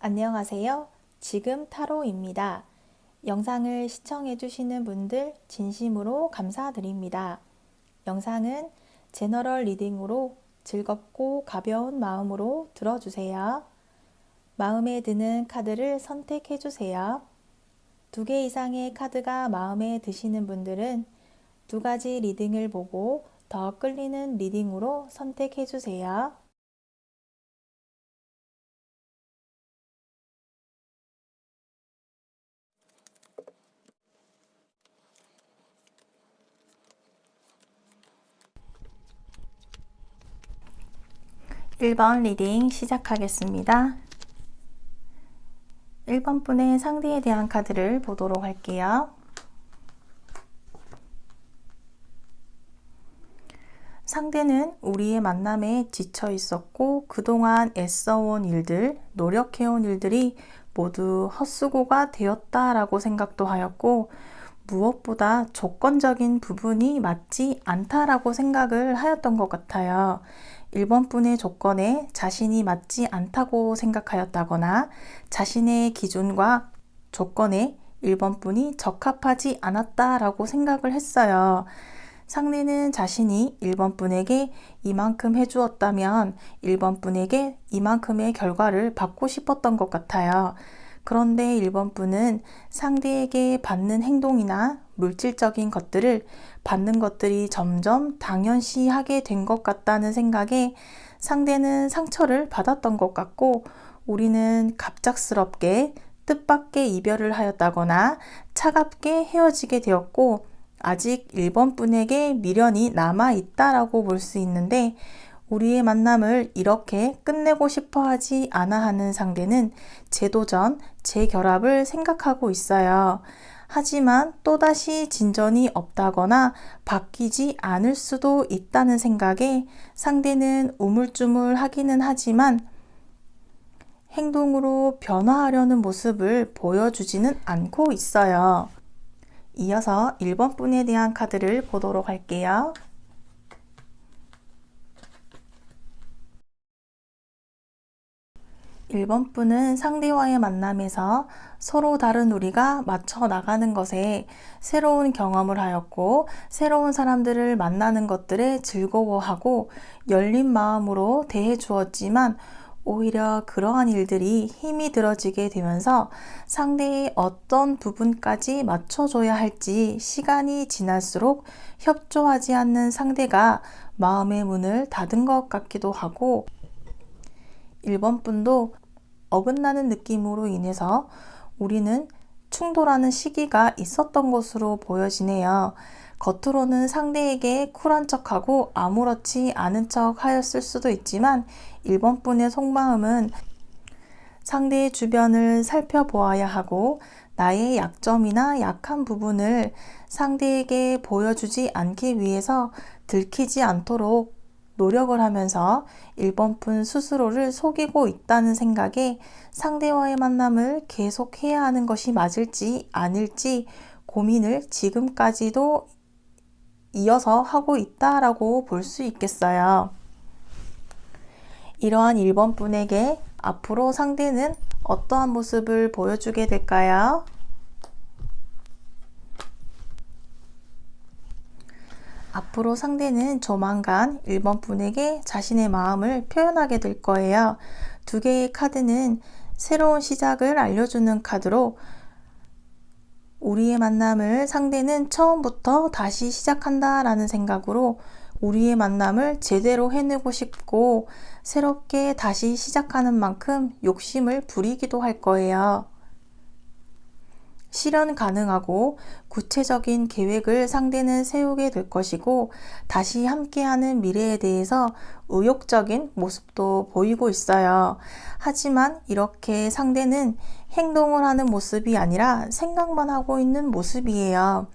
안녕하세요. 지금 타로입니다. 영상을 시청해주시는 분들 진심으로 감사드립니다. 영상은 제너럴 리딩으로 즐겁고 가벼운 마음으로 들어주세요. 마음에 드는 카드를 선택해주세요. 2개 이상의 카드가 마음에 드시는 분들은 2가지 리딩을 보고 더 끌리는 리딩으로 선택해주세요. 1번 리딩 시작하겠습니다. 1번 분의 상대에 대한 카드를 보도록 할게요. 상대는 우리의 만남에 지쳐 있었고 그동안 애써온 일들, 노력해온 일들이 모두 헛수고가 되었다라고 생각도 하였고 무엇보다 조건적인 부분이 맞지 않다라고 생각을 하였던 것 같아요. 1번 분의 조건에 자신이 맞지 않다고 생각하였다거나 자신의 기준과 조건에 1번 분이 적합하지 않았다라고 생각을 했어요. 상대는 자신이 1번 분에게 이만큼 해주었다면 1번 분에게 이만큼의 결과를 받고 싶었던 것 같아요. 그런데 1번 분은 상대에게 받는 행동이나 물질적인 것들을 받는 것들이 점점 당연시하게 된 것 같다는 생각에 상대는 상처를 받았던 것 같고 우리는 갑작스럽게 뜻밖의 이별을 하였다거나 차갑게 헤어지게 되었고 아직 1번 분에게 미련이 남아있다라고 볼 수 있는데 우리의 만남을 이렇게 끝내고 싶어 하지 않아 하는 상대는 재도전, 재결합을 생각하고 있어요. 하지만 또다시 진전이 없다거나 바뀌지 않을 수도 있다는 생각에 상대는 우물쭈물 하기는 하지만 행동으로 변화하려는 모습을 보여주지는 않고 있어요. 이어서 1번 분에 대한 카드를 보도록 할게요. 1번 분은 상대와의 만남에서 서로 다른 우리가 맞춰 나가는 것에 새로운 경험을 하였고 새로운 사람들을 만나는 것들에 즐거워하고 열린 마음으로 대해 주었지만 오히려 그러한 일들이 힘이 들어지게 되면서 상대의 어떤 부분까지 맞춰줘야 할지 시간이 지날수록 협조하지 않는 상대가 마음의 문을 닫은 것 같기도 하고 1번 분도 어긋나는 느낌으로 인해서 우리는 충돌하는 시기가 있었던 것으로 보여지네요. 겉으로는 상대에게 쿨한 척하고 아무렇지 않은 척 하였을 수도 있지만 1번 분의 속마음은 상대의 주변을 살펴보아야 하고 나의 약점이나 약한 부분을 상대에게 보여주지 않기 위해서 들키지 않도록 노력을 하면서 1번 분 스스로를 속이고 있다는 생각에 상대와의 만남을 계속해야 하는 것이 맞을지 아닐지 고민을 지금까지도 이어서 하고 있다라고 볼 수 있겠어요. 이러한 1번 분에게 앞으로 상대는 어떠한 모습을 보여주게 될까요? 앞으로 상대는 조만간 1번 분에게 자신의 마음을 표현하게 될 거예요. 2개의 카드는 새로운 시작을 알려주는 카드로 우리의 만남을 상대는 처음부터 다시 시작한다 라는 생각으로 우리의 만남을 제대로 해내고 싶고 새롭게 다시 시작하는 만큼 욕심을 부리기도 할 거예요. 실현 가능하고 구체적인 계획을 상대는 세우게 될 것이고 다시 함께하는 미래에 대해서 의욕적인 모습도 보이고 있어요. 하지만 이렇게 상대는 행동을 하는 모습이 아니라 생각만 하고 있는 모습이에요.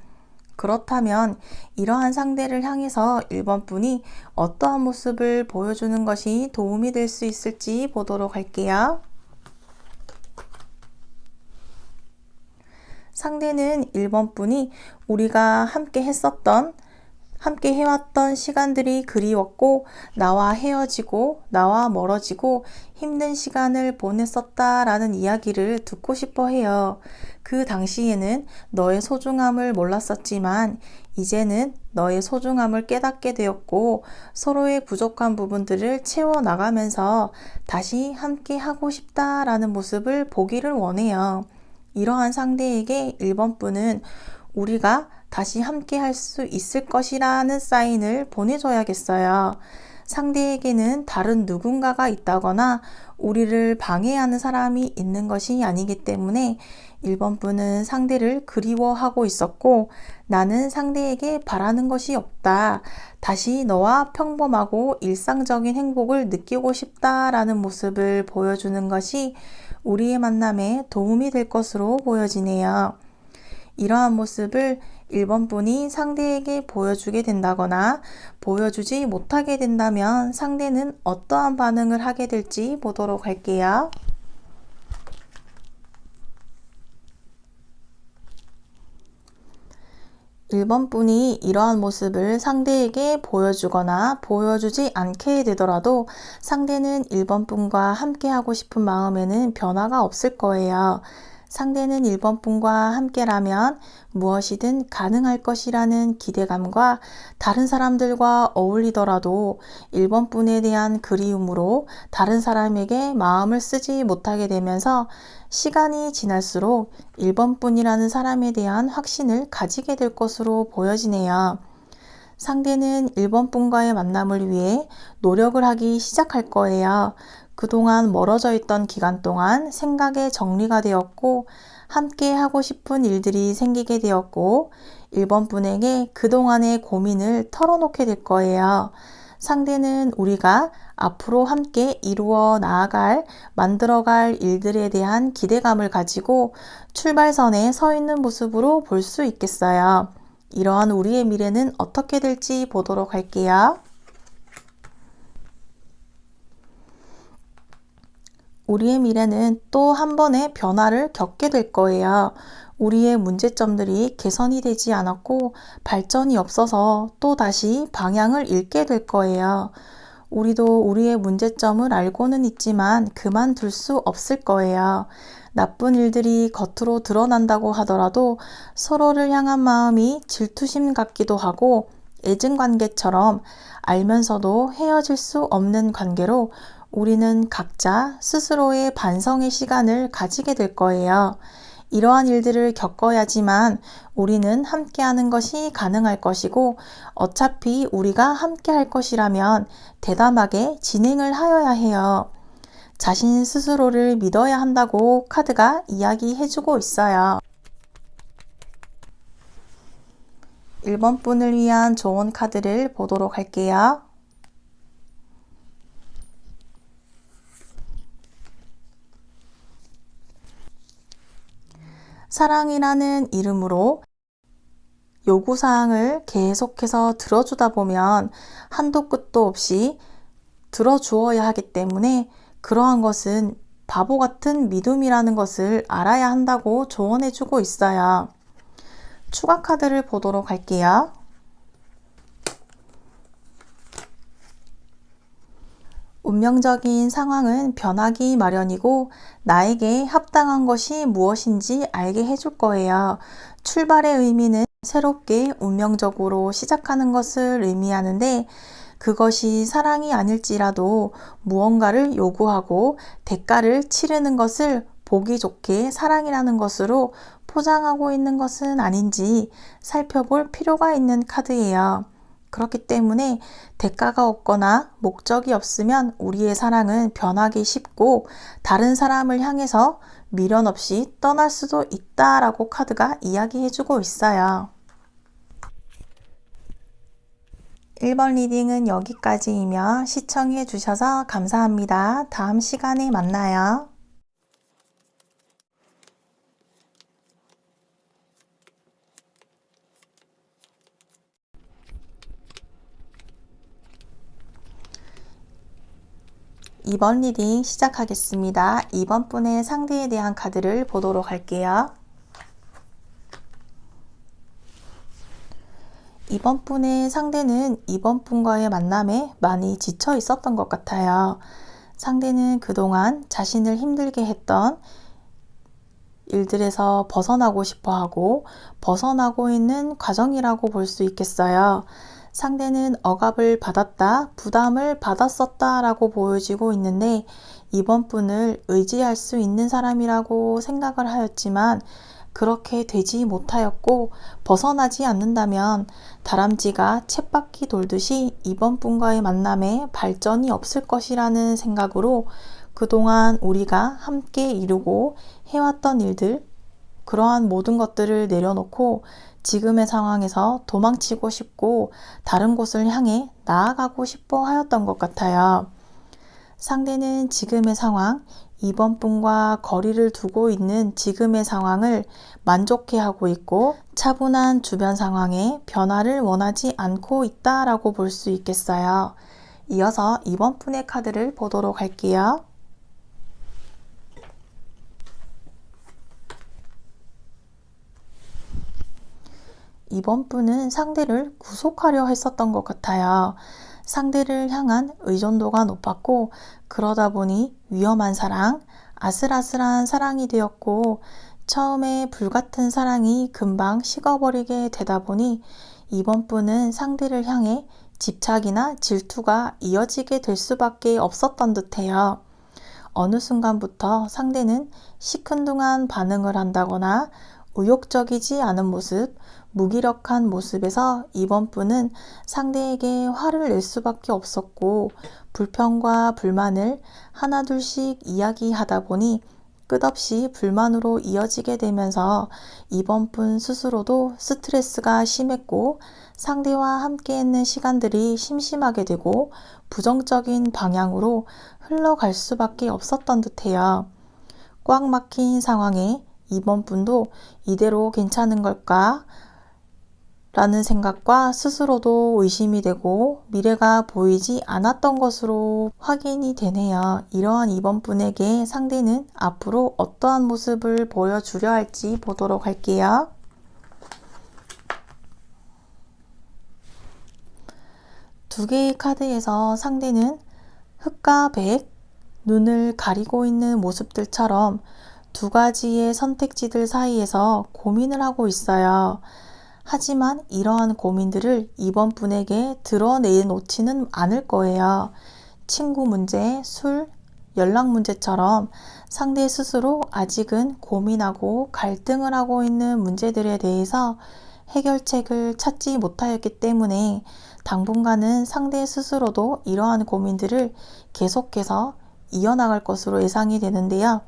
그렇다면 이러한 상대를 향해서 1번 분이 어떠한 모습을 보여주는 것이 도움이 될 수 있을지 보도록 할게요. 상대는 1번 분이 우리가 함께 했었던 함께 해왔던 시간들이 그리웠고 나와 헤어지고 나와 멀어지고 힘든 시간을 보냈었다라는 이야기를 듣고 싶어 해요. 그 당시에는 너의 소중함을 몰랐었지만 이제는 너의 소중함을 깨닫게 되었고 서로의 부족한 부분들을 채워나가면서 다시 함께 하고 싶다라는 모습을 보기를 원해요. 이러한 상대에게 1번 분은 우리가 다시 함께 할 수 있을 것이라는 사인을 보내줘야겠어요. 상대에게는 다른 누군가가 있다거나 우리를 방해하는 사람이 있는 것이 아니기 때문에 1번 분은 상대를 그리워하고 있었고 나는 상대에게 바라는 것이 없다. 다시 너와 평범하고 일상적인 행복을 느끼고 싶다라는 모습을 보여주는 것이 우리의 만남에 도움이 될 것으로 보여지네요. 이러한 모습을 1번 분이 상대에게 보여주게 된다거나 보여주지 못하게 된다면 상대는 어떠한 반응을 하게 될지 보도록 할게요. 1번 분이 이러한 모습을 상대에게 보여주거나 보여주지 않게 되더라도 상대는 1번 분과 함께 하고 싶은 마음에는 변화가 없을 거예요. 상대는 1번 분과 함께라면 무엇이든 가능할 것이라는 기대감과 다른 사람들과 어울리더라도 1번 분에 대한 그리움으로 다른 사람에게 마음을 쓰지 못하게 되면서 시간이 지날수록 1번 분이라는 사람에 대한 확신을 가지게 될 것으로 보여지네요. 상대는 1번 분과의 만남을 위해 노력을 하기 시작할 거예요. 그동안 멀어져 있던 기간 동안 생각의 정리가 되었고 함께 하고 싶은 일들이 생기게 되었고 1번 분에게 그동안의 고민을 털어놓게 될 거예요. 상대는 우리가 앞으로 함께 이루어 나아갈, 만들어갈 일들에 대한 기대감을 가지고 출발선에 서 있는 모습으로 볼 수 있겠어요. 이러한 우리의 미래는 어떻게 될지 보도록 할게요. 우리의 미래는 또 한 번의 변화를 겪게 될 거예요. 우리의 문제점들이 개선이 되지 않았고 발전이 없어서 또 다시 방향을 잃게 될 거예요. 우리도 우리의 문제점을 알고는 있지만 그만둘 수 없을 거예요. 나쁜 일들이 겉으로 드러난다고 하더라도 서로를 향한 마음이 질투심 같기도 하고 애증 관계처럼 알면서도 헤어질 수 없는 관계로 우리는 각자 스스로의 반성의 시간을 가지게 될 거예요. 이러한 일들을 겪어야지만 우리는 함께하는 것이 가능할 것이고 어차피 우리가 함께할 것이라면 대담하게 진행을 하여야 해요. 자신 스스로를 믿어야 한다고 카드가 이야기해주고 있어요. 1번 분을 위한 좋은 카드를 보도록 할게요. 사랑이라는 이름으로 요구사항을 계속해서 들어주다 보면 한도 끝도 없이 들어주어야 하기 때문에 그러한 것은 바보 같은 믿음이라는 것을 알아야 한다고 조언해주고 있어요. 추가 카드를 보도록 할게요. 운명적인 상황은 변하기 마련이고 나에게 합당한 것이 무엇인지 알게 해줄 거예요. 출발의 의미는 새롭게 운명적으로 시작하는 것을 의미하는데 그것이 사랑이 아닐지라도 무언가를 요구하고 대가를 치르는 것을 보기 좋게 사랑이라는 것으로 포장하고 있는 것은 아닌지 살펴볼 필요가 있는 카드예요. 그렇기 때문에 대가가 없거나 목적이 없으면 우리의 사랑은 변하기 쉽고 다른 사람을 향해서 미련 없이 떠날 수도 있다라고 카드가 이야기해주고 있어요. 1번 리딩은 여기까지이며 시청해 주셔서 감사합니다. 다음 시간에 만나요. 이번 리딩 시작하겠습니다. 2번 분의 상대에 대한 카드를 보도록 할게요. 이번 분의 상대는 이번 분과의 만남에 많이 지쳐 있었던 것 같아요. 상대는 그동안 자신을 힘들게 했던 일들에서 벗어나고 싶어 하고 벗어나고 있는 과정이라고 볼 수 있겠어요. 상대는 억압을 받았다, 부담을 받았었다 라고 보여지고 있는데 이번 분을 의지할 수 있는 사람이라고 생각을 하였지만 그렇게 되지 못하였고 벗어나지 않는다면 다람쥐가 쳇바퀴 돌듯이 이번 분과의 만남에 발전이 없을 것이라는 생각으로 그동안 우리가 함께 이루고 해왔던 일들, 그러한 모든 것들을 내려놓고 지금의 상황에서 도망치고 싶고 다른 곳을 향해 나아가고 싶어 하였던 것 같아요. 상대는 지금의 상황, 이번 분과 거리를 두고 있는 지금의 상황을 만족해 하고 있고 차분한 주변 상황에 변화를 원하지 않고 있다라고 볼 수 있겠어요. 이어서 이번 분의 카드를 보도록 할게요. 이번 분은 상대를 구속하려 했었던 것 같아요. 상대를 향한 의존도가 높았고 그러다 보니 위험한 사랑, 아슬아슬한 사랑이 되었고 처음에 불같은 사랑이 금방 식어버리게 되다 보니 이번 분은 상대를 향해 집착이나 질투가 이어지게 될 수밖에 없었던 듯해요. 어느 순간부터 상대는 시큰둥한 반응을 한다거나 의욕적이지 않은 모습, 무기력한 모습에서 이번 분은 상대에게 화를 낼 수밖에 없었고 불평과 불만을 하나둘씩 이야기하다 보니 끝없이 불만으로 이어지게 되면서 이번 분 스스로도 스트레스가 심했고 상대와 함께 있는 시간들이 심심하게 되고 부정적인 방향으로 흘러갈 수밖에 없었던 듯해요. 꽉 막힌 상황에 이번 분도 이대로 괜찮은 걸까? 라는 생각과 스스로도 의심이 되고 미래가 보이지 않았던 것으로 확인이 되네요. 이러한 이번 분에게 상대는 앞으로 어떠한 모습을 보여주려 할지 보도록 할게요. 두 개의 카드에서 상대는 흑과 백, 눈을 가리고 있는 모습들처럼 두 가지의 선택지들 사이에서 고민을 하고 있어요. 하지만 이러한 고민들을 이번 분에게 드러내놓지는 않을 거예요. 친구 문제, 술, 연락 문제처럼 상대 스스로 아직은 고민하고 갈등을 하고 있는 문제들에 대해서 해결책을 찾지 못하였기 때문에 당분간은 상대 스스로도 이러한 고민들을 계속해서 이어나갈 것으로 예상이 되는데요.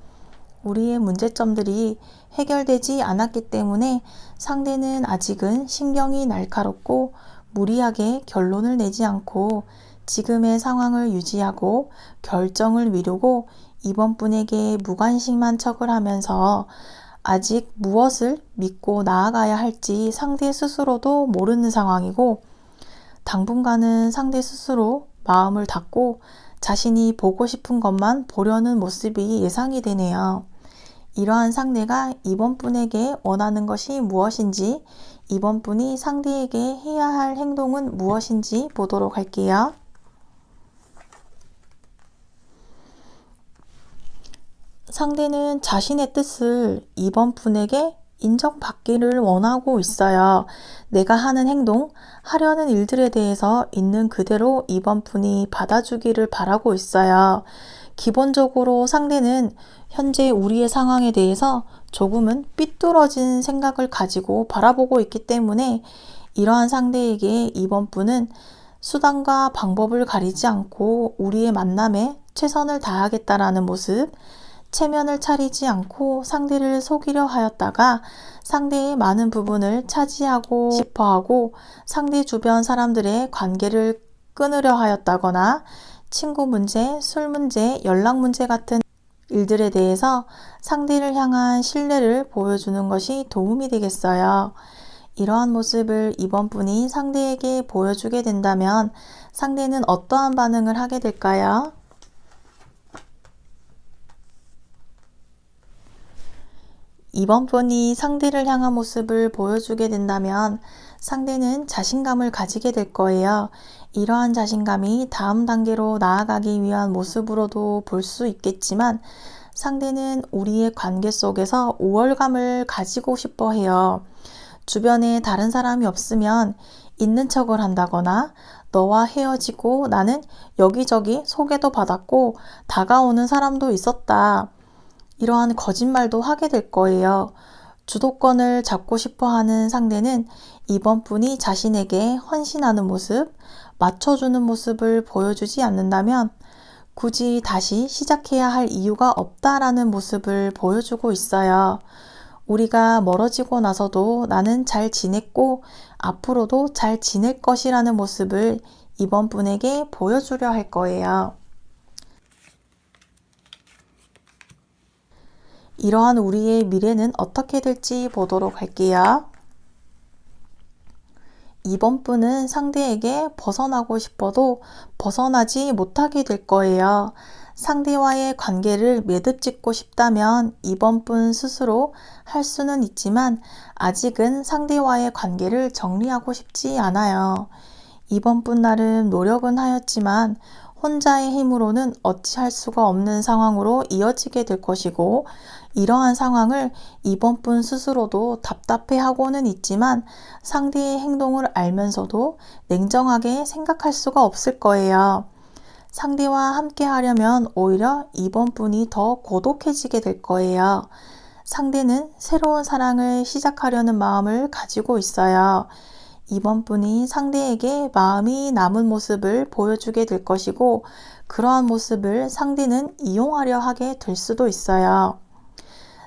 우리의 문제점들이 해결되지 않았기 때문에 상대는 아직은 신경이 날카롭고 무리하게 결론을 내지 않고 지금의 상황을 유지하고 결정을 미루고 이번 분에게 무관심한 척을 하면서 아직 무엇을 믿고 나아가야 할지 상대 스스로도 모르는 상황이고 당분간은 상대 스스로 마음을 닫고 자신이 보고 싶은 것만 보려는 모습이 예상이 되네요. 이러한 상대가 이번 분에게 원하는 것이 무엇인지, 이번 분이 상대에게 해야 할 행동은 무엇인지 보도록 할게요. 상대는 자신의 뜻을 이번 분에게 인정받기를 원하고 있어요. 내가 하는 행동, 하려는 일들에 대해서 있는 그대로 이번 분이 받아주기를 바라고 있어요. 기본적으로 상대는 현재 우리의 상황에 대해서 조금은 삐뚤어진 생각을 가지고 바라보고 있기 때문에 이러한 상대에게 이번 분은 수단과 방법을 가리지 않고 우리의 만남에 최선을 다하겠다라는 모습, 체면을 차리지 않고 상대를 속이려 하였다가 상대의 많은 부분을 차지하고 싶어하고 상대 주변 사람들의 관계를 끊으려 하였다거나 친구 문제, 술 문제, 연락 문제 같은 일들에 대해서 상대를 향한 신뢰를 보여주는 것이 도움이 되겠어요. 이러한 모습을 이번 분이 상대에게 보여주게 된다면 상대는 어떠한 반응을 하게 될까요? 이번 분이 상대를 향한 모습을 보여주게 된다면 상대는 자신감을 가지게 될 거예요. 이러한 자신감이 다음 단계로 나아가기 위한 모습으로도 볼 수 있겠지만 상대는 우리의 관계 속에서 우월감을 가지고 싶어 해요. 주변에 다른 사람이 없으면 있는 척을 한다거나 너와 헤어지고 나는 여기저기 소개도 받았고 다가오는 사람도 있었다. 이러한 거짓말도 하게 될 거예요. 주도권을 잡고 싶어 하는 상대는 이번 분이 자신에게 헌신하는 모습, 맞춰주는 모습을 보여주지 않는다면 굳이 다시 시작해야 할 이유가 없다라는 모습을 보여주고 있어요. 우리가 멀어지고 나서도 나는 잘 지냈고 앞으로도 잘 지낼 것이라는 모습을 이번 분에게 보여주려 할 거예요. 이러한 우리의 미래는 어떻게 될지 보도록 할게요. 이번 분은 상대에게 벗어나고 싶어도 벗어나지 못하게 될 거예요. 상대와의 관계를 매듭짓고 싶다면 이번 분 스스로 할 수는 있지만 아직은 상대와의 관계를 정리하고 싶지 않아요. 이번 분 나름 노력은 하였지만 혼자의 힘으로는 어찌할 수가 없는 상황으로 이어지게 될 것이고 이러한 상황을 이번 분 스스로도 답답해하고는 있지만 상대의 행동을 알면서도 냉정하게 생각할 수가 없을 거예요. 상대와 함께 하려면 오히려 이번 분이 더 고독해지게 될 거예요. 상대는 새로운 사랑을 시작하려는 마음을 가지고 있어요. 이번 분이 상대에게 마음이 남은 모습을 보여주게 될 것이고 그러한 모습을 상대는 이용하려 하게 될 수도 있어요.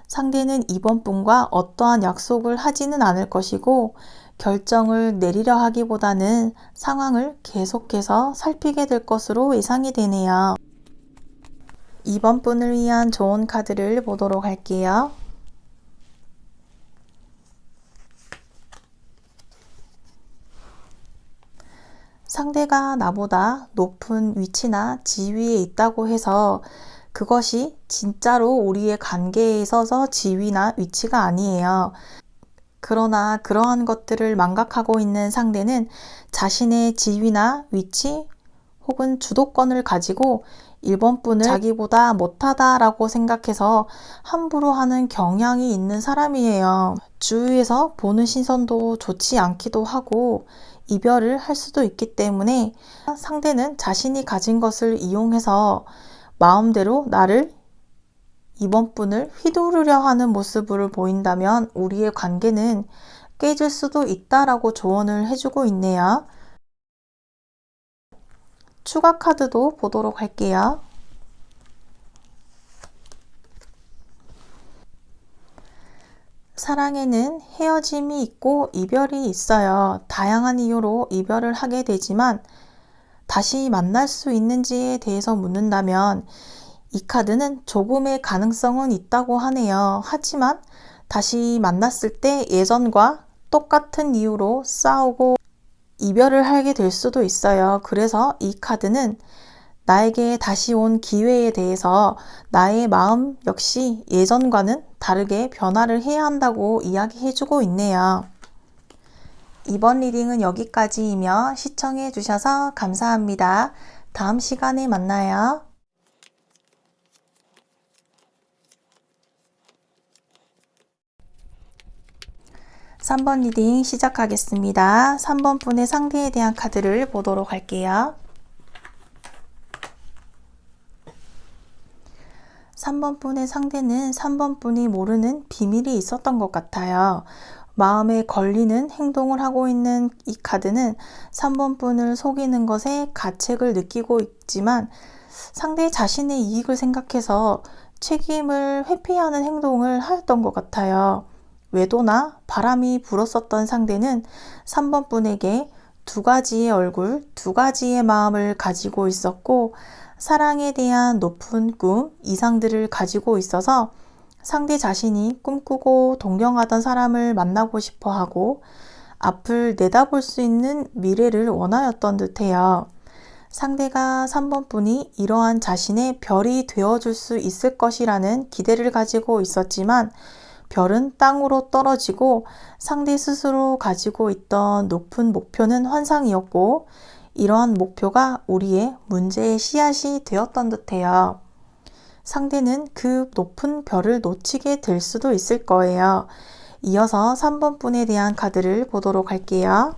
상대는 이번 분과 어떠한 약속을 하지는 않을 것이고 결정을 내리려 하기보다는 상황을 계속해서 살피게 될 것으로 예상이 되네요. 이번 분을 위한 좋은 카드를 보도록 할게요. 상대가 나보다 높은 위치나 지위에 있다고 해서 그것이 진짜로 우리의 관계에 있어서 지위나 위치가 아니에요. 그러나 그러한 것들을 망각하고 있는 상대는 자신의 지위나 위치 혹은 주도권을 가지고 1번 분을 자기보다 못하다라고 생각해서 함부로 하는 경향이 있는 사람이에요. 주위에서 보는 시선도 좋지 않기도 하고 이별을 할 수도 있기 때문에 상대는 자신이 가진 것을 이용해서 마음대로 나를 이번 분을 휘두르려 하는 모습을 보인다면 우리의 관계는 깨질 수도 있다라고 조언을 해주고 있네요. 추가 카드도 보도록 할게요. 사랑에는 헤어짐이 있고 이별이 있어요. 다양한 이유로 이별을 하게 되지만 다시 만날 수 있는지에 대해서 묻는다면 이 카드는 조금의 가능성은 있다고 하네요. 하지만 다시 만났을 때 예전과 똑같은 이유로 싸우고 이별을 하게 될 수도 있어요. 그래서 이 카드는 나에게 다시 온 기회에 대해서 나의 마음 역시 예전과는 다르게 변화를 해야 한다고 이야기해주고 있네요. 이번 리딩은 여기까지이며 시청해 주셔서 감사합니다. 다음 시간에 만나요. 3번 리딩 시작하겠습니다. 3번 분의 상대에 대한 카드를 보도록 할게요. 3번 분의 상대는 3번 분이 모르는 비밀이 있었던 것 같아요. 마음에 걸리는 행동을 하고 있는 이 카드는 3번 분을 속이는 것에 가책을 느끼고 있지만 상대 자신의 이익을 생각해서 책임을 회피하는 행동을 하였던 것 같아요. 외도나 바람이 불었었던 상대는 3번 분에게 두 가지의 얼굴, 두 가지의 마음을 가지고 있었고 사랑에 대한 높은 꿈, 이상들을 가지고 있어서 상대 자신이 꿈꾸고 동경하던 사람을 만나고 싶어 하고 앞을 내다볼 수 있는 미래를 원하였던 듯해요. 상대가 3번 분이 이러한 자신의 별이 되어줄 수 있을 것이라는 기대를 가지고 있었지만 별은 땅으로 떨어지고 상대 스스로 가지고 있던 높은 목표는 환상이었고 이러한 목표가 우리의 문제의 씨앗이 되었던 듯해요. 상대는 그 높은 별을 놓치게 될 수도 있을 거예요. 이어서 3번 분에 대한 카드를 보도록 할게요.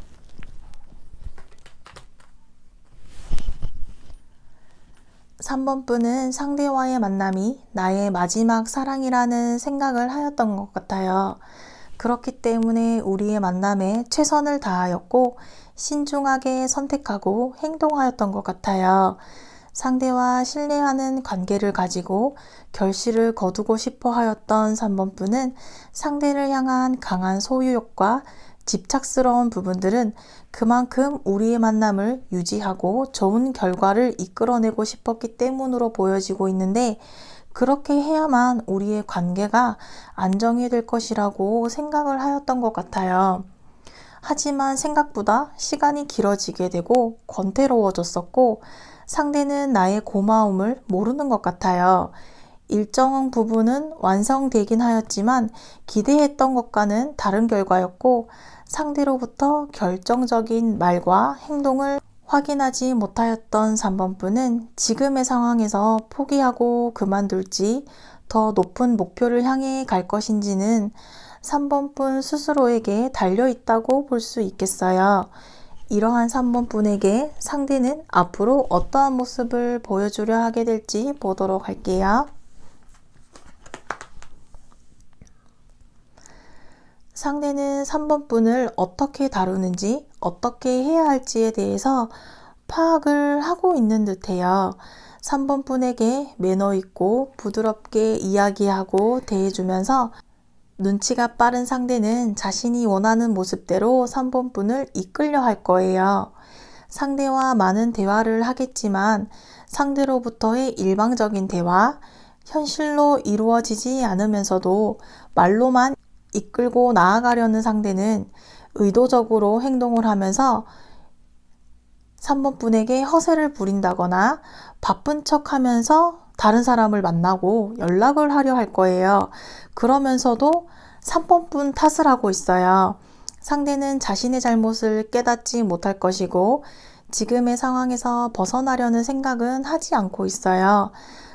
3번 분은 상대와의 만남이 나의 마지막 사랑이라는 생각을 하였던 것 같아요. 그렇기 때문에 우리의 만남에 최선을 다하였고 신중하게 선택하고 행동하였던 것 같아요. 상대와 신뢰하는 관계를 가지고 결실을 거두고 싶어 하였던 3번 분은 상대를 향한 강한 소유욕과 집착스러운 부분들은 그만큼 우리의 만남을 유지하고 좋은 결과를 이끌어내고 싶었기 때문으로 보여지고 있는데 그렇게 해야만 우리의 관계가 안정이 될 것이라고 생각을 하였던 것 같아요. 하지만 생각보다 시간이 길어지게 되고 권태로워졌었고 상대는 나의 고마움을 모르는 것 같아요. 일정 부분은 완성되긴 하였지만 기대했던 것과는 다른 결과였고 상대로부터 결정적인 말과 행동을 확인하지 못하였던 3번 분은 지금의 상황에서 포기하고 그만둘지 더 높은 목표를 향해 갈 것인지는 3번 분 스스로에게 달려있다고 볼 수 있겠어요. 이러한 3번 분에게 상대는 앞으로 어떠한 모습을 보여주려 하게 될지 보도록 할게요. 상대는 3번 분을 어떻게 다루는지, 어떻게 해야 할지에 대해서 파악을 하고 있는 듯해요. 3번 분에게 매너 있고 부드럽게 이야기하고 대해주면서 눈치가 빠른 상대는 자신이 원하는 모습대로 3번 분을 이끌려 할 거예요. 상대와 많은 대화를 하겠지만 상대로부터의 일방적인 대화, 현실로 이루어지지 않으면서도 말로만 이끌고 나아가려는 상대는 의도적으로 행동을 하면서 3번 분에게 허세를 부린다거나 바쁜 척 하면서 다른 사람을 만나고 연락을 하려 할 거예요. 그러면서도 3번 분 탓을 하고 있어요. 상대는 자신의 잘못을 깨닫지 못할 것이고 지금의 상황에서 벗어나려는 생각은 하지 않고 있어요.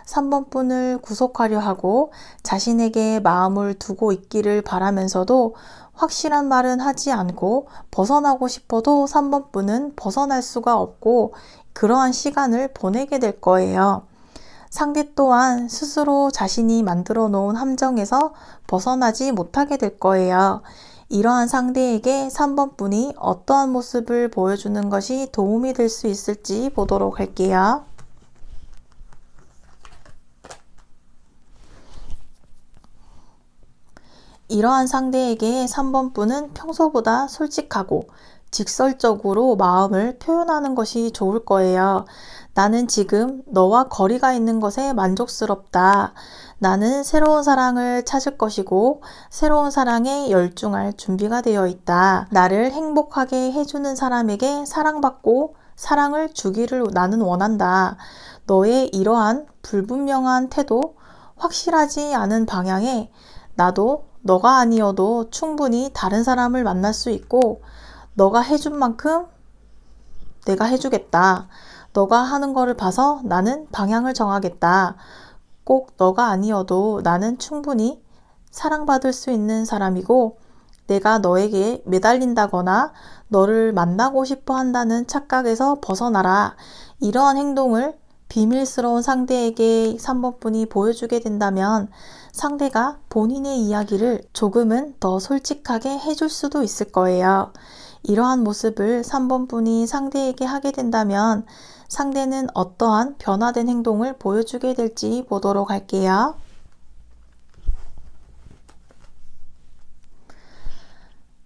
3번 분을 구속하려 하고 자신에게 마음을 두고 있기를 바라면서도 확실한 말은 하지 않고 벗어나고 싶어도 3번 분은 벗어날 수가 없고 그러한 시간을 보내게 될 거예요. 상대 또한 스스로 자신이 만들어 놓은 함정에서 벗어나지 못하게 될 거예요. 이러한 상대에게 3번 분이 어떠한 모습을 보여주는 것이 도움이 될 수 있을지 보도록 할게요. 이러한 상대에게 3번 분은 평소보다 솔직하고 직설적으로 마음을 표현하는 것이 좋을 거예요. 나는 지금 너와 거리가 있는 것에 만족스럽다. 나는 새로운 사랑을 찾을 것이고 새로운 사랑에 열중할 준비가 되어 있다. 나를 행복하게 해주는 사람에게 사랑받고 사랑을 주기를 나는 원한다. 너의 이러한 불분명한 태도, 확실하지 않은 방향에 나도 너가 아니어도 충분히 다른 사람을 만날 수 있고 너가 해준 만큼 내가 해주겠다. 너가 하는 거를 봐서 나는 방향을 정하겠다. 꼭 너가 아니어도 나는 충분히 사랑받을 수 있는 사람이고 내가 너에게 매달린다거나 너를 만나고 싶어 한다는 착각에서 벗어나라. 이러한 행동을 비밀스러운 상대에게 3번 분이 보여주게 된다면 상대가 본인의 이야기를 조금은 더 솔직하게 해줄 수도 있을 거예요. 이러한 모습을 3번 분이 상대에게 하게 된다면 상대는 어떠한 변화된 행동을 보여주게 될지 보도록 할게요.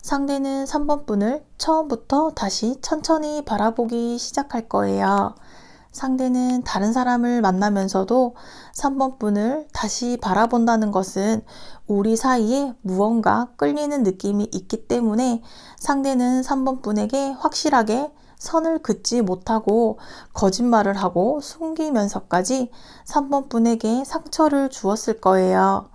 상대는 3번 분을 처음부터 다시 천천히 바라보기 시작할 거예요. 상대는 다른 사람을 만나면서도 3번 분을 다시 바라본다는 것은 우리 사이에 무언가 끌리는 느낌이 있기 때문에 상대는 3번 분에게 확실하게 선을 긋지 못하고 거짓말을 하고 숨기면서까지 3번 분에게 상처를 주었을 거예요.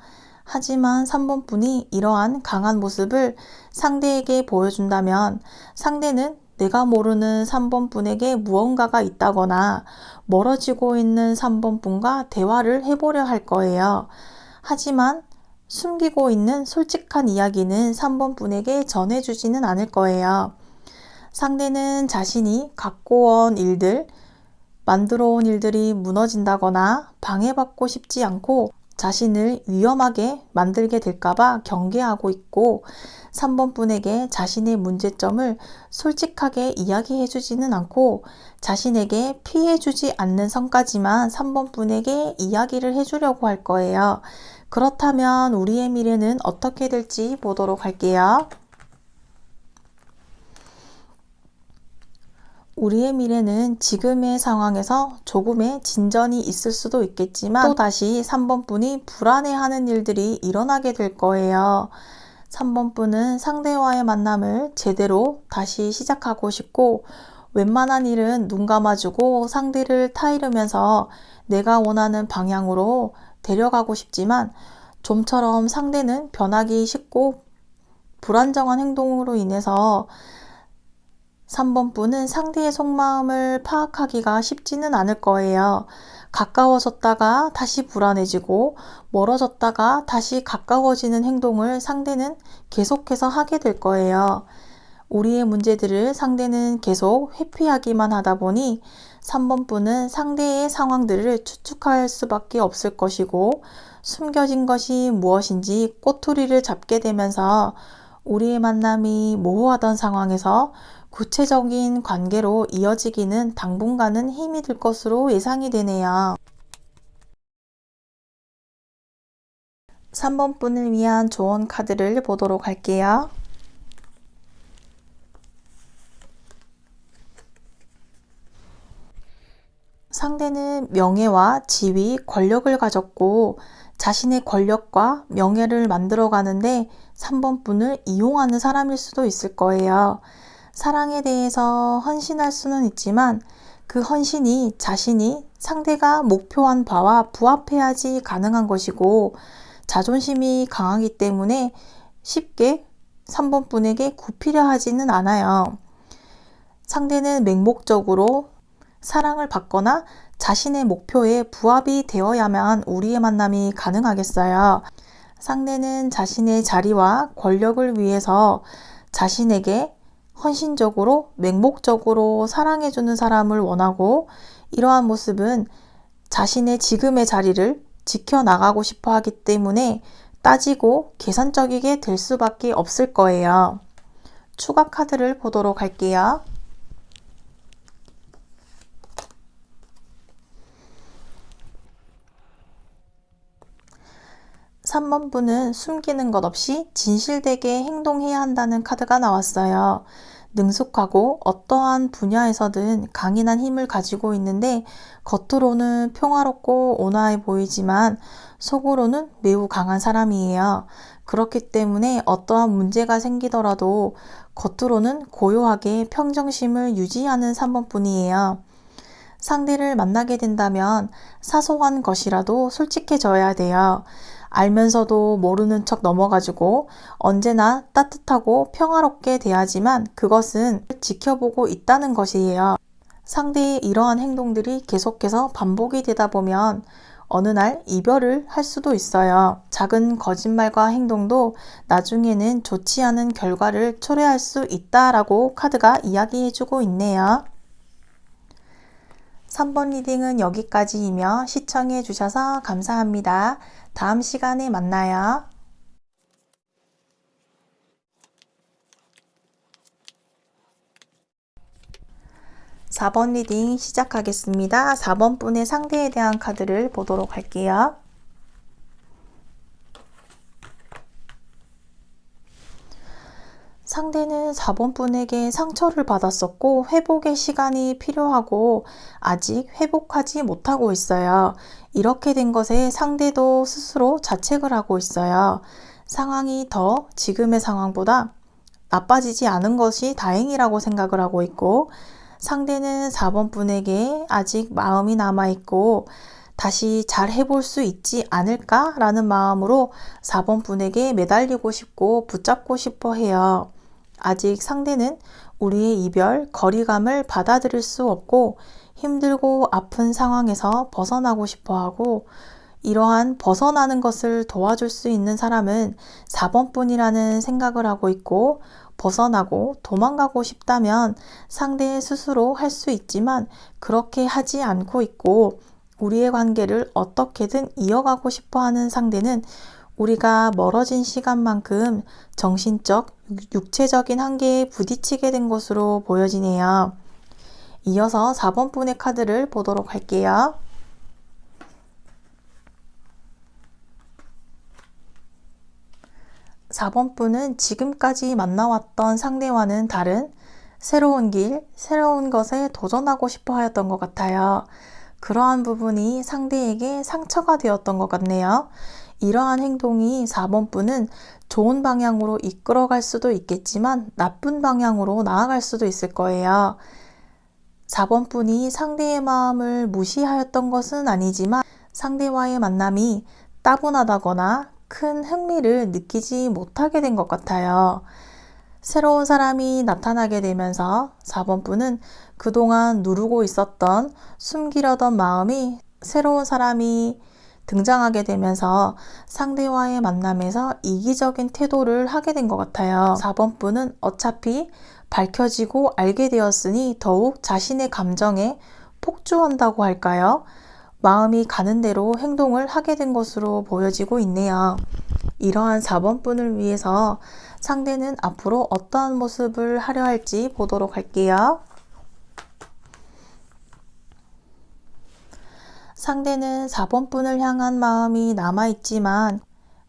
하지만 3번 분이 이러한 강한 모습을 상대에게 보여준다면 상대는 내가 모르는 3번 분에게 무언가가 있다거나 멀어지고 있는 3번 분과 대화를 해보려 할 거예요. 하지만 숨기고 있는 솔직한 이야기는 3번 분에게 전해주지는 않을 거예요. 상대는 자신이 갖고 온 일들, 만들어 온 일들이 무너진다거나 방해받고 싶지 않고 자신을 위험하게 만들게 될까봐 경계하고 있고 3번 분에게 자신의 문제점을 솔직하게 이야기해주지는 않고 자신에게 피해주지 않는 선까지만 3번 분에게 이야기를 해주려고 할 거예요. 그렇다면 우리의 미래는 어떻게 될지 보도록 할게요. 우리의 미래는 지금의 상황에서 조금의 진전이 있을 수도 있겠지만 또다시 3번 분이 불안해하는 일들이 일어나게 될 거예요. 3번 분은 상대와의 만남을 제대로 다시 시작하고 싶고 웬만한 일은 눈 감아주고 상대를 타이르면서 내가 원하는 방향으로 데려가고 싶지만 좀처럼 상대는 변하기 쉽고 불안정한 행동으로 인해서 3번 분은 상대의 속마음을 파악하기가 쉽지는 않을 거예요. 가까워졌다가 다시 불안해지고 멀어졌다가 다시 가까워지는 행동을 상대는 계속해서 하게 될 거예요. 우리의 문제들을 상대는 계속 회피하기만 하다 보니 3번 분은 상대의 상황들을 추측할 수밖에 없을 것이고 숨겨진 것이 무엇인지 꼬투리를 잡게 되면서 우리의 만남이 모호하던 상황에서 구체적인 관계로 이어지기는 당분간은 힘이 들 것으로 예상이 되네요. 3번 분을 위한 조언 카드를 보도록 할게요. 상대는 명예와 지위, 권력을 가졌고 자신의 권력과 명예를 만들어가는데 3번 분을 이용하는 사람일 수도 있을 거예요. 사랑에 대해서 헌신할 수는 있지만 그 헌신이 자신이 상대가 목표한 바와 부합해야지 가능한 것이고 자존심이 강하기 때문에 쉽게 3번 분에게 굽히려 하지는 않아요. 상대는 맹목적으로 사랑을 받거나 자신의 목표에 부합이 되어야만 우리의 만남이 가능하겠어요. 상대는 자신의 자리와 권력을 위해서 자신에게 헌신적으로 맹목적으로 사랑해주는 사람을 원하고 이러한 모습은 자신의 지금의 자리를 지켜나가고 싶어 하기 때문에 따지고 계산적이게 될 수밖에 없을 거예요. 추가 카드를 보도록 할게요. 3번 분은 숨기는 것 없이 진실되게 행동해야 한다는 카드가 나왔어요. 능숙하고 어떠한 분야에서든 강인한 힘을 가지고 있는데 겉으로는 평화롭고 온화해 보이지만 속으로는 매우 강한 사람이에요. 그렇기 때문에 어떠한 문제가 생기더라도 겉으로는 고요하게 평정심을 유지하는 3번 분이에요. 상대를 만나게 된다면 사소한 것이라도 솔직해져야 돼요. 알면서도 모르는 척 넘어가지고 언제나 따뜻하고 평화롭게 대하지만 그것은 지켜보고 있다는 것이에요. 상대의 이러한 행동들이 계속해서 반복이 되다 보면 어느 날 이별을 할 수도 있어요. 작은 거짓말과 행동도 나중에는 좋지 않은 결과를 초래할 수 있다라고 카드가 이야기해주고 있네요. 3번 리딩은 여기까지이며 시청해 주셔서 감사합니다. 다음 시간에 만나요. 4번 리딩 시작하겠습니다. 4번 분의 상대에 대한 카드를 보도록 할게요. 상대는 4번 분에게 상처를 받았었고 회복의 시간이 필요하고 아직 회복하지 못하고 있어요. 이렇게 된 것에 상대도 스스로 자책을 하고 있어요. 상황이 더 지금의 상황보다 나빠지지 않은 것이 다행이라고 생각을 하고 있고 상대는 4번 분에게 아직 마음이 남아있고 다시 잘 해볼 수 있지 않을까라는 마음으로 4번 분에게 매달리고 싶고 붙잡고 싶어 해요. 아직 상대는 우리의 이별, 거리감을 받아들일 수 없고 힘들고 아픈 상황에서 벗어나고 싶어 하고, 이러한 벗어나는 것을 도와줄 수 있는 사람은 4번 분이라는 생각을 하고 있고, 벗어나고 도망가고 싶다면 상대 스스로 할 수 있지만 그렇게 하지 않고 있고, 우리의 관계를 어떻게든 이어가고 싶어 하는 상대는 우리가 멀어진 시간만큼 정신적, 육체적인 한계에 부딪히게 된 것으로 보여지네요. 이어서 4번 분의 카드를 보도록 할게요. 4번 분은 지금까지 만나왔던 상대와는 다른 새로운 길, 새로운 것에 도전하고 싶어 하였던 것 같아요. 그러한 부분이 상대에게 상처가 되었던 것 같네요. 이러한 행동이 4번 분은 좋은 방향으로 이끌어갈 수도 있겠지만 나쁜 방향으로 나아갈 수도 있을 거예요. 4번 분이 상대의 마음을 무시하였던 것은 아니지만 상대와의 만남이 따분하다거나 큰 흥미를 느끼지 못하게 된 것 같아요. 새로운 사람이 나타나게 되면서 4번 분은 그동안 누르고 있었던 숨기려던 마음이 새로운 사람이 등장하게 되면서 상대와의 만남에서 이기적인 태도를 하게 된 것 같아요. 4번 분은 어차피 밝혀지고 알게 되었으니 더욱 자신의 감정에 폭주한다고 할까요? 마음이 가는 대로 행동을 하게 된 것으로 보여지고 있네요. 이러한 4번 분을 위해서 상대는 앞으로 어떠한 모습을 하려 할지 보도록 할게요. 상대는 4번 분을 향한 마음이 남아있지만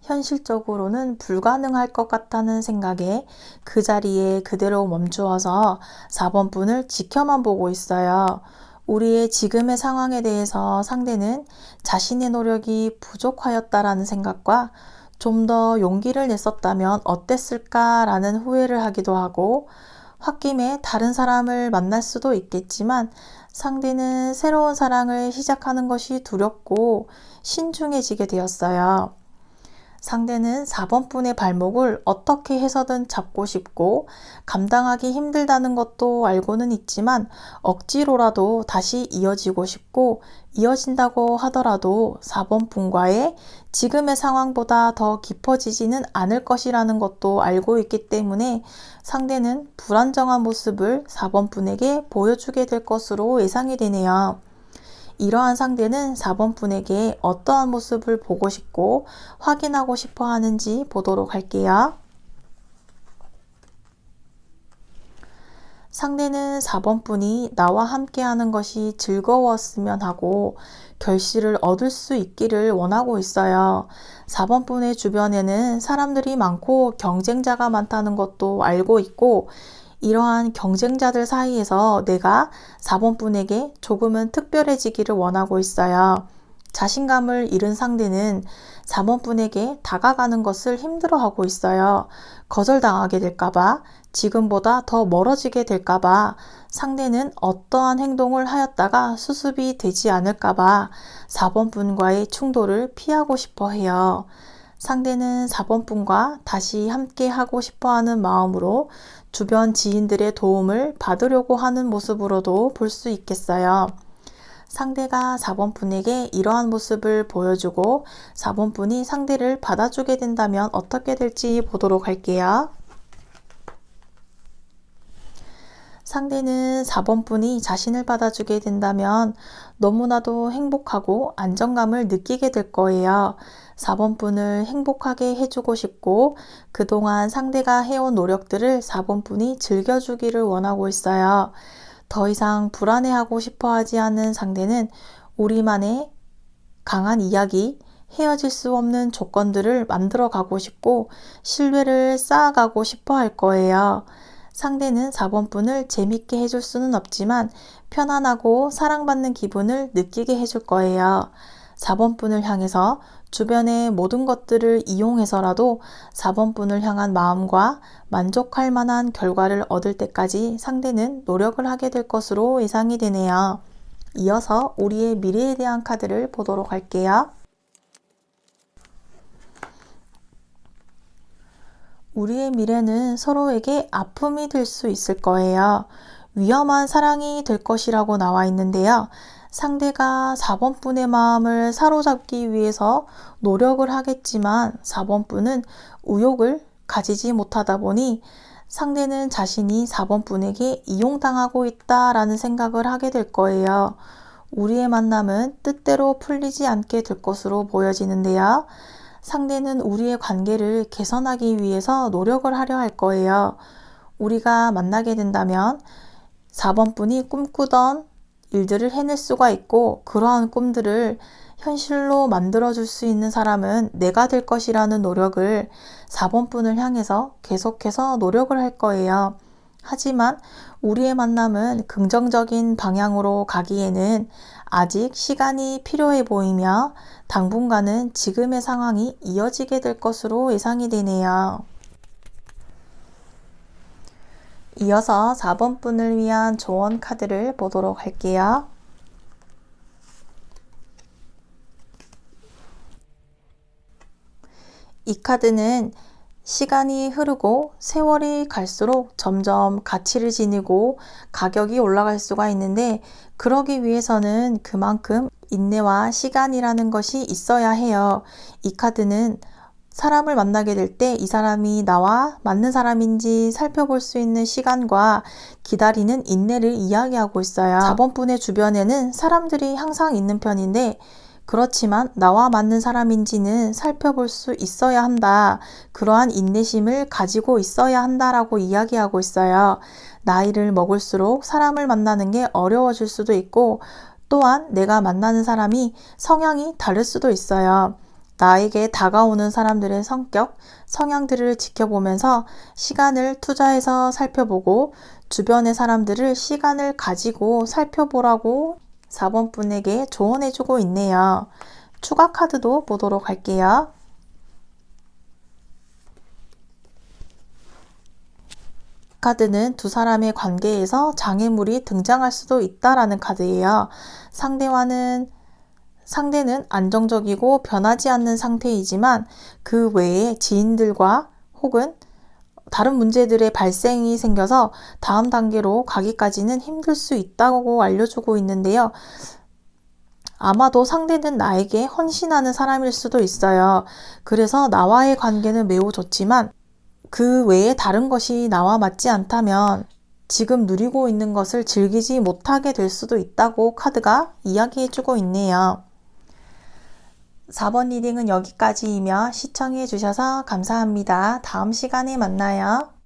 현실적으로는 불가능할 것 같다는 생각에 그 자리에 그대로 멈추어서 4번 분을 지켜만 보고 있어요. 우리의 지금의 상황에 대해서 상대는 자신의 노력이 부족하였다라는 생각과 좀 더 용기를 냈었다면 어땠을까라는 후회를 하기도 하고, 홧김에 다른 사람을 만날 수도 있겠지만 상대는 새로운 사랑을 시작하는 것이 두렵고 신중해지게 되었어요. 상대는 4번 분의 발목을 어떻게 해서든 잡고 싶고 감당하기 힘들다는 것도 알고는 있지만 억지로라도 다시 이어지고 싶고, 이어진다고 하더라도 4번 분과의 지금의 상황보다 더 깊어지지는 않을 것이라는 것도 알고 있기 때문에 상대는 불안정한 모습을 4번 분에게 보여주게 될 것으로 예상이 되네요. 이러한 상대는 4번 분에게 어떠한 모습을 보고 싶고 확인하고 싶어 하는지 보도록 할게요. 상대는 4번 분이 나와 함께 하는 것이 즐거웠으면 하고 결실을 얻을 수 있기를 원하고 있어요. 4번 분의 주변에는 사람들이 많고 경쟁자가 많다는 것도 알고 있고, 이러한 경쟁자들 사이에서 내가 4번 분에게 조금은 특별해지기를 원하고 있어요. 자신감을 잃은 상대는 4번 분에게 다가가는 것을 힘들어하고 있어요. 거절당하게 될까봐, 지금보다 더 멀어지게 될까봐, 상대는 어떠한 행동을 하였다가 수습이 되지 않을까봐 4번 분과의 충돌을 피하고 싶어 해요. 상대는 4번 분과 다시 함께 하고 싶어 하는 마음으로 주변 지인들의 도움을 받으려고 하는 모습으로도 볼 수 있겠어요. 상대가 4번 분에게 이러한 모습을 보여주고 4번 분이 상대를 받아주게 된다면 어떻게 될지 보도록 할게요. 상대는 4번 분이 자신을 받아주게 된다면 너무나도 행복하고 안정감을 느끼게 될 거예요. 4번 분을 행복하게 해주고 싶고 그동안 상대가 해온 노력들을 4번 분이 즐겨주기를 원하고 있어요. 더 이상 불안해하고 싶어 하지 않는 상대는 우리만의 강한 이야기, 헤어질 수 없는 조건들을 만들어 가고 싶고 신뢰를 쌓아가고 싶어 할 거예요. 상대는 4번 분을 재밌게 해줄 수는 없지만 편안하고 사랑받는 기분을 느끼게 해줄 거예요. 4번 분을 향해서 주변의 모든 것들을 이용해서라도 4번 분을 향한 마음과 만족할 만한 결과를 얻을 때까지 상대는 노력을 하게 될 것으로 예상이 되네요. 이어서 우리의 미래에 대한 카드를 보도록 할게요. 우리의 미래는 서로에게 아픔이 될 수 있을 거예요. 위험한 사랑이 될 것이라고 나와 있는데요. 상대가 4번 분의 마음을 사로잡기 위해서 노력을 하겠지만 4번 분은 의욕을 가지지 못하다 보니 상대는 자신이 4번 분에게 이용당하고 있다라는 생각을 하게 될 거예요. 우리의 만남은 뜻대로 풀리지 않게 될 것으로 보여지는데요. 상대는 우리의 관계를 개선하기 위해서 노력을 하려 할 거예요. 우리가 만나게 된다면 4번 분이 꿈꾸던 일들을 해낼 수가 있고 그러한 꿈들을 현실로 만들어줄 수 있는 사람은 내가 될 것이라는 노력을 4번 분을 향해서 계속해서 노력을 할 거예요. 하지만 우리의 만남은 긍정적인 방향으로 가기에는 아직 시간이 필요해 보이며 당분간은 지금의 상황이 이어지게 될 것으로 예상이 되네요. 이어서 4번 분을 위한 조언 카드를 보도록 할게요. 이 카드는 시간이 흐르고 세월이 갈수록 점점 가치를 지니고 가격이 올라갈 수가 있는데 그러기 위해서는 그만큼 인내와 시간이라는 것이 있어야 해요. 이 카드는 사람을 만나게 될 때 이 사람이 나와 맞는 사람인지 살펴볼 수 있는 시간과 기다리는 인내를 이야기하고 있어요. 4번 분의 주변에는 사람들이 항상 있는 편인데 그렇지만 나와 맞는 사람인지는 살펴볼 수 있어야 한다. 그러한 인내심을 가지고 있어야 한다라고 이야기하고 있어요. 나이를 먹을수록 사람을 만나는 게 어려워질 수도 있고 또한 내가 만나는 사람이 성향이 다를 수도 있어요. 나에게 다가오는 사람들의 성격, 성향들을 지켜보면서 시간을 투자해서 살펴보고 주변의 사람들을 시간을 가지고 살펴보라고 4번 분에게 조언해주고 있네요. 추가 카드도 보도록 할게요. 카드는 두 사람의 관계에서 장애물이 등장할 수도 있다라는 카드예요. 상대는 안정적이고 변하지 않는 상태이지만 그 외에 지인들과 혹은 다른 문제들의 발생이 생겨서 다음 단계로 가기까지는 힘들 수 있다고 알려주고 있는데요. 아마도 상대는 나에게 헌신하는 사람일 수도 있어요. 그래서 나와의 관계는 매우 좋지만 그 외에 다른 것이 나와 맞지 않다면 지금 누리고 있는 것을 즐기지 못하게 될 수도 있다고 카드가 이야기해주고 있네요. 4번 리딩은 여기까지이며 시청해 주셔서 감사합니다. 다음 시간에 만나요.